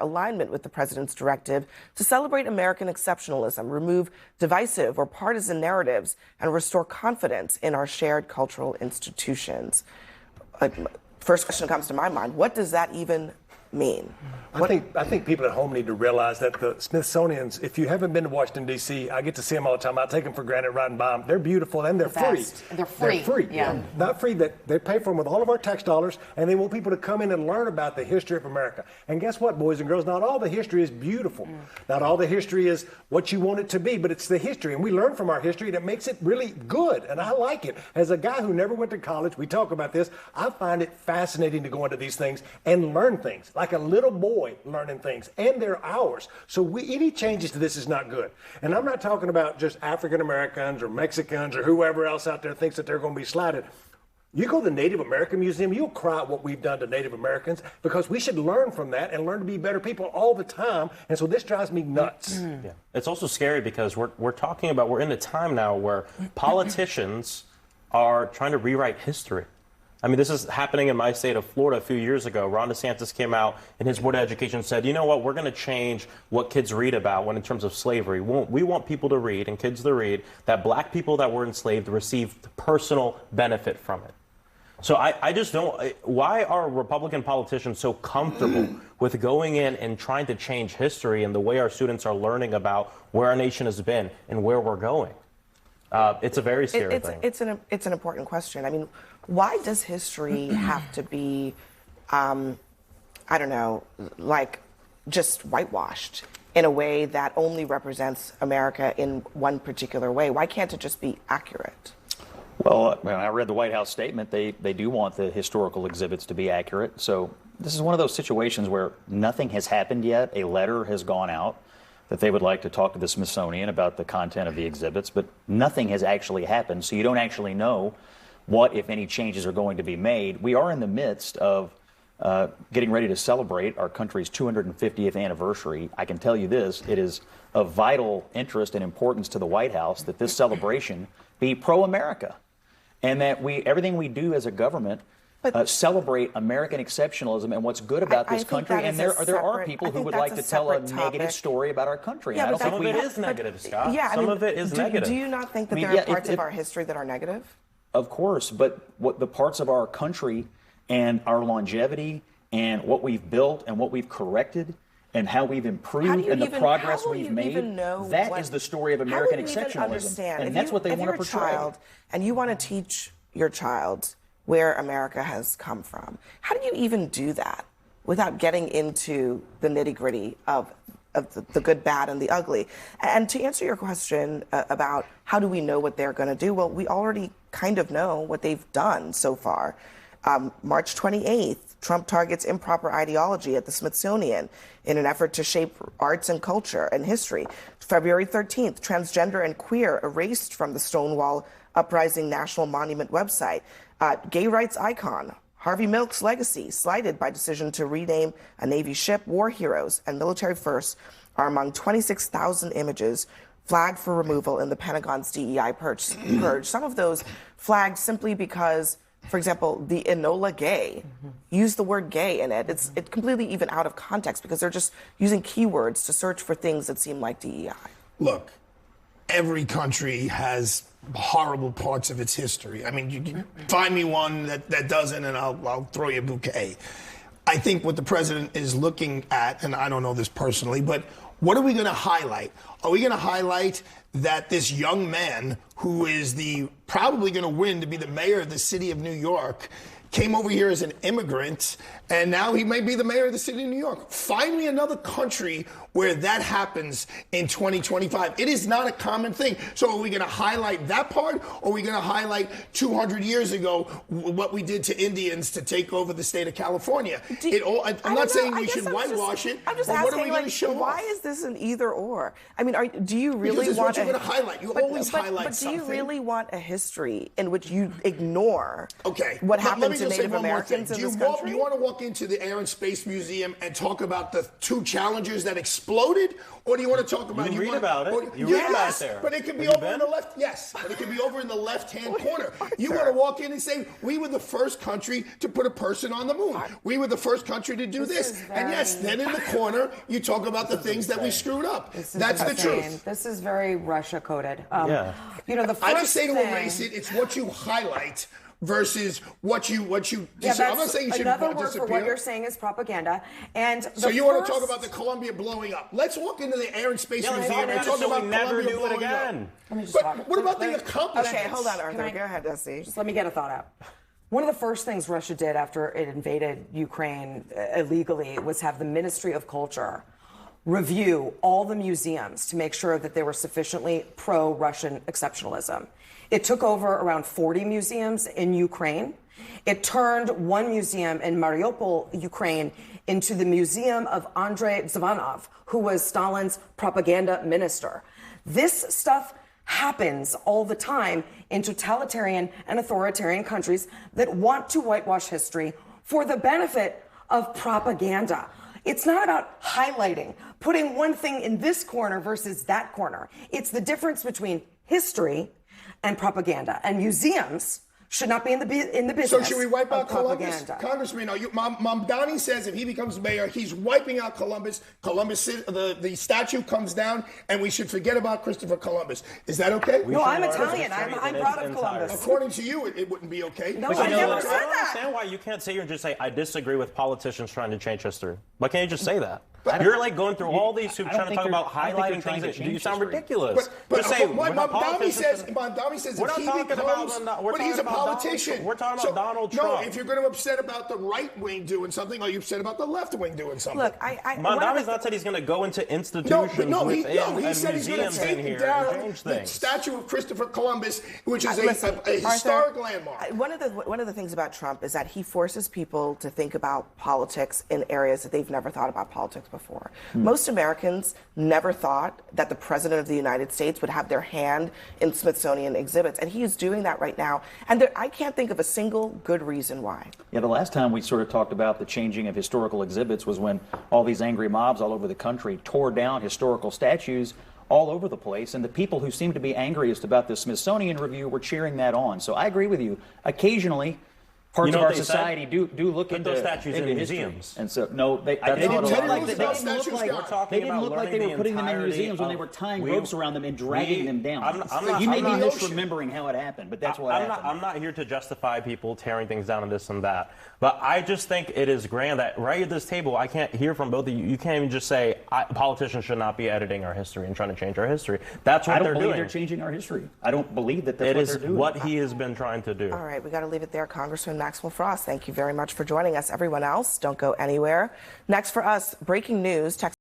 alignment with the president's directive to celebrate American exceptionalism, remove divisive or partisan narratives, and restore confidence in our shared cultural institutions. First question that comes to my mind, what does that even mean? I think people at home need to realize that the Smithsonian's, if you haven't been to Washington, D.C., I get to see them all the time. I take them for granted riding by them. They're beautiful and they're free. They're free. They're free. Yeah. Not free, that they pay for them with all of our tax dollars, and they want people to come in and learn about the history of America. And guess what, boys and girls? Not all the history is beautiful. Not all the history is what you want it to be, but it's the history. And we learn from our history that makes it really good. And I like it. As a guy who never went to college, we talk about this, I find it fascinating to go into these things and learn things. Like a little boy learning things, and they're ours. So any changes to this is not good. And I'm not talking about just African Americans or Mexicans or whoever else out there thinks that they're going to be slighted. You go to the Native American Museum, you'll cry at what we've done to Native Americans, because we should learn from that and learn to be better people all the time. And so this drives me nuts. Yeah. It's also scary because we're in a time now where politicians are trying to rewrite history. I mean, this is happening in my state of Florida a few years ago. Ron DeSantis came out in his Board of Education and said, you know what, we're going to change what kids read about when in terms of slavery. We want people to read and kids to read that black people that were enslaved received personal benefit from it. So I just don't, why are Republican politicians so comfortable with going in and trying to change history and the way our students are learning about where our nation has been and where we're going? It's a very scary thing. It's an important question. I mean, why does history have to be, I don't know, like just whitewashed in a way that only represents America in one particular way? Why can't it just be accurate? Well, when I read the White House statement, they do want the historical exhibits to be accurate. So this is one of those situations where nothing has happened yet. A letter has gone out that they would like to talk to the Smithsonian about the content of the exhibits, but nothing has actually happened. So you don't actually know what, if any, changes are going to be made. We are in the midst of getting ready to celebrate our country's 250th anniversary. I can tell you this, it is of vital interest and importance to the White House that this celebration be pro-America, and that everything we do as a government celebrate American exceptionalism and what's good about this country. And there are people who would like to tell a negative story about our country. Yeah, and I don't Some think of it is negative, Scott. Yeah, some of it is negative. Do you not think that there are parts of our history that are negative? Of course, but what the parts of our country and our longevity and what we've built and what we've corrected and how we've improved and the progress we've made, that is the story of American exceptionalism. And that's what they want to portray. Child, and you want to teach your child where America has come from, how do you even do that without getting into the nitty-gritty of the good, bad, and the ugly? And to answer your question about how do we know what they're going to do, well, we already kind of know what they've done so far. March 28th, Trump targets improper ideology at the Smithsonian in an effort to shape arts and culture and history. February 13th, transgender and queer erased from the Stonewall Uprising National Monument website. Gay rights icon Harvey Milk's legacy slighted by decision to rename a Navy ship. War heroes and military firsts are among 26,000 images flagged for removal in the Pentagon's DEI purge. Some of those flagged simply because, for example, the Enola Gay use the word gay in it. It's completely even out of context because they're just using keywords to search for things that seem like DEI. Look, every country has horrible parts of its history. I mean, you can find me one that doesn't, and I'll throw you a bouquet. I think what the president is looking at, and I don't know this personally, but what are we going to highlight? Are we going to highlight that this young man who is probably going to win to be the mayor of the city of New York came over here as an immigrant, and now he may be the mayor of the city of New York? Find me another country where that happens in 2025. It is not a common thing. So are we going to highlight that part, or are we going to highlight 200 years ago what we did to Indians to take over the state of California? I'm not saying we should whitewash it, I'm just but asking, what are we going to show why off? is this an either or? I mean, do you really because it's want what you're going to highlight? You always highlight something. But do you really want a history in which you ignore what happened me to just say Native one more thing. Americans in Do this you country? want to walk into the Air and Space Museum and talk about the 2 Challengers that exploded, or do you want to talk about? You read want, about it. or- You read about yes, it there. but it could be Have you over in been? the left. Yes, but it could be over in the left-hand corner. You want to walk in and say, "We were the first country to put a person on the moon. We were the first country to do this." And yes, then in the corner you talk about the things that we screwed up. That's the truth. This is very Russia coded. Yeah. You know, the first I didn't say to thing, erase it. It's what you highlight versus what you. Yeah, I'm not that's saying you should another word disappear. for what you're saying is propaganda. And So you want to talk about the Columbia blowing up? Let's walk into the Air and Space Museum and talk about never Columbia do it blowing again. Let me just But talk. what about the Let- accomplishments? Okay, hold on, Arthur. I- Go ahead, Desi. Just let me get a thought out. One of the first things Russia did after it invaded Ukraine illegally was have the Ministry of Culture review all the museums to make sure that they were sufficiently pro-Russian exceptionalism. It took over around 40 museums in Ukraine. It turned one museum in Mariupol, Ukraine, into the Museum of Andrei Zvanov, who was Stalin's propaganda minister. This stuff happens all the time in totalitarian and authoritarian countries that want to whitewash history for the benefit of propaganda. It's not about highlighting, putting one thing in this corner versus that corner. It's the difference between history and propaganda. And museums should not be in the business. So should we wipe out of Columbus? propaganda. Congressman, Mamdani says if he becomes mayor, he's wiping out Columbus. The statue comes down, and we should forget about Christopher Columbus. Is that okay? No, I'm learn Italian. history I'm in proud its of Columbus. According to you, it wouldn't be okay. No, But I you know never what? said I don't that. understand why you can't sit here and just say, I disagree with politicians trying to change history. Why can't you just say that? You're like going through all these hoops I don't trying to think talk about they're- I don't think highlighting they're trying things to that you change sound history. ridiculous. But Just say, what we're not Mamdani says, politicians. if he becomes, but he's a politician. We're talking about Donald Trump. No, if you're going to upset about the right wing doing something, are you upset about the left wing doing something? Look, Mamdani's not said he's going to go into institutions he within said he's going museums to in take here down and change the things. statue of Christopher Columbus, which is Listen, a historic Arthur, landmark. One of the things about Trump is that he forces people to think about politics in areas that they've never thought about politics before. Most Americans never thought that the President of the United States would have their hand in Smithsonian exhibits, and he is doing that right now. And I can't think of a single good reason why. Yeah, the last time we sort of talked about the changing of historical exhibits was when all these angry mobs all over the country tore down historical statues all over the place, and the people who seemed to be angriest about the Smithsonian review were cheering that on. So I agree with you. Occasionally, parts know of what our they said? society do look Put into those statues into in history. museums. And so no, they That's didn't not look allowed. like Teddy they Roosevelt didn't look statues like gone. We're talking they didn't about look like learning they the were putting them in entirety museums when they of- were tying we- ropes around them and dragging them down. I'm not- You may I'm be not- misremembering how it happened, but that's what happened. I'm not here to justify people tearing things down and this and that. But I just think it is grand that right at this table, I can't hear from both of you. You can't even just say politicians should not be editing our history and trying to change our history. That's what I don't they're believe doing. they're changing our history. I don't believe that that's It what is they're doing. what he has been trying to do. All right, we got to leave it there. Congressman Maxwell Frost, thank you very much for joining us. Everyone else, don't go anywhere. Next for us, breaking news.